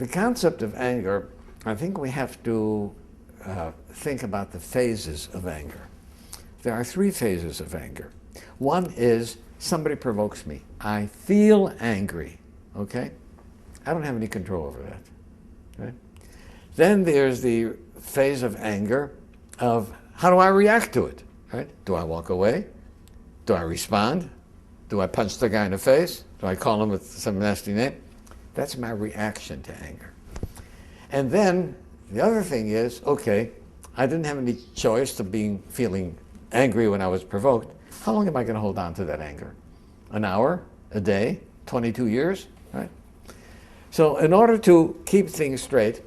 the concept of anger, I think we have to think about the phases of anger. There are three phases of anger. One is somebody provokes me. I feel angry, okay? I don't have any control over that, right? Then there's the phase of anger of how do I react to it, right? Do I walk away? Do I respond? Do I punch the guy in the face? Do I call him with some nasty name? That's my reaction to anger. And then the other thing is, okay, I didn't have any choice of feeling angry when I was provoked. How long am I going to hold on to that anger? An hour? A day? 22 years? Right? So in order to keep things straight,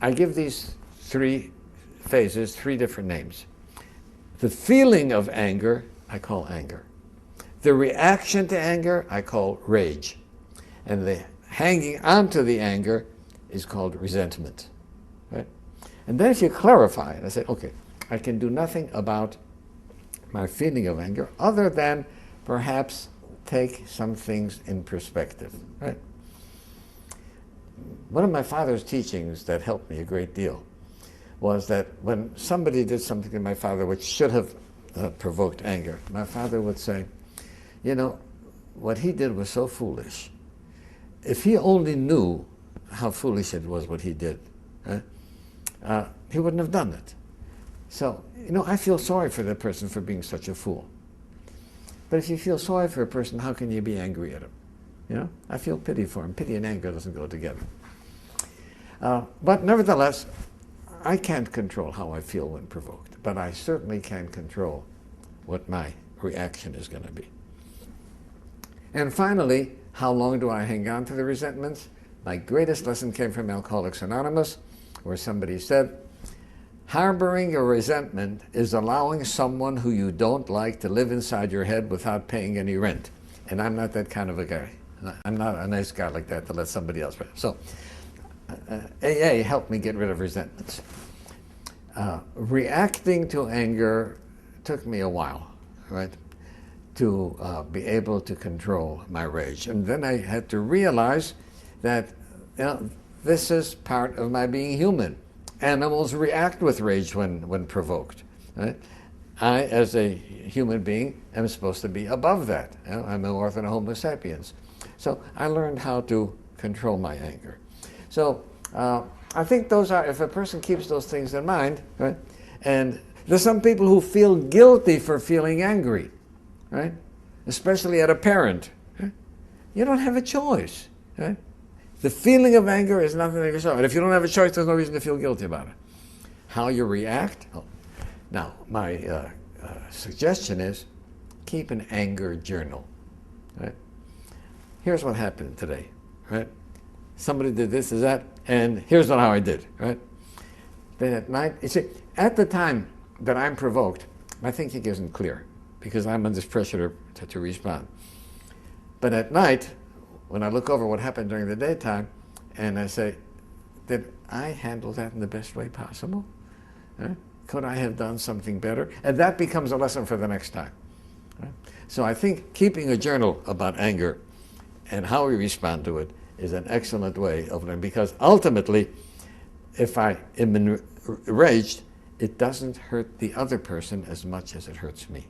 I give these three phases three different names. The feeling of anger, I call anger. The reaction to anger, I call rage. And the hanging on to the anger is called resentment. Right? And then if you clarify it, I say, okay, I can do nothing about my feeling of anger other than perhaps take some things in perspective. Right? One of my father's teachings that helped me a great deal was that when somebody did something to my father which should have provoked anger, my father would say, you know, what he did was so foolish. If he only knew how foolish it was what he did, he wouldn't have done it. So, you know, I feel sorry for that person for being such a fool. But if you feel sorry for a person, how can you be angry at him? You know, I feel pity for him. Pity and anger doesn't go together. But nevertheless, I can't control how I feel when provoked, but I certainly can control what my reaction is going to be. And finally, how long do I hang on to the resentments? My greatest lesson came from Alcoholics Anonymous, where somebody said, harboring a resentment is allowing someone who you don't like to live inside your head without paying any rent. And I'm not that kind of a guy. I'm not a nice guy like that to let somebody else rent. So AA helped me get rid of resentments. Reacting to anger took me a while, right, to be able to control my rage. And then I had to realize that, you know, this is part of my being human. Animals react with rage when provoked. Right? I, as a human being, am supposed to be above that. You know, I'm more than a Homo sapiens. So I learned how to control my anger. So I think those are, if a person keeps those things in mind, right? And there's some people who feel guilty for feeling angry, right? Especially at a parent. Right? You don't have a choice, right? The feeling of anger is nothing to yourself. And if you don't have a choice, there's no reason to feel guilty about it. How you react? Oh. Now, my suggestion is keep an anger journal. Right? Here's what happened today. Right? Somebody did this, is that, and here's how I did. Right? Then at night, you see, at the time that I'm provoked, my thinking isn't clear because I'm under this pressure to respond. But at night, when I look over what happened during the daytime, and I say, did I handle that in the best way possible? Right? Could I have done something better? And that becomes a lesson for the next time. Right? So I think keeping a journal about anger and how we respond to it is an excellent way of learning, because ultimately, if I am enraged, it doesn't hurt the other person as much as it hurts me.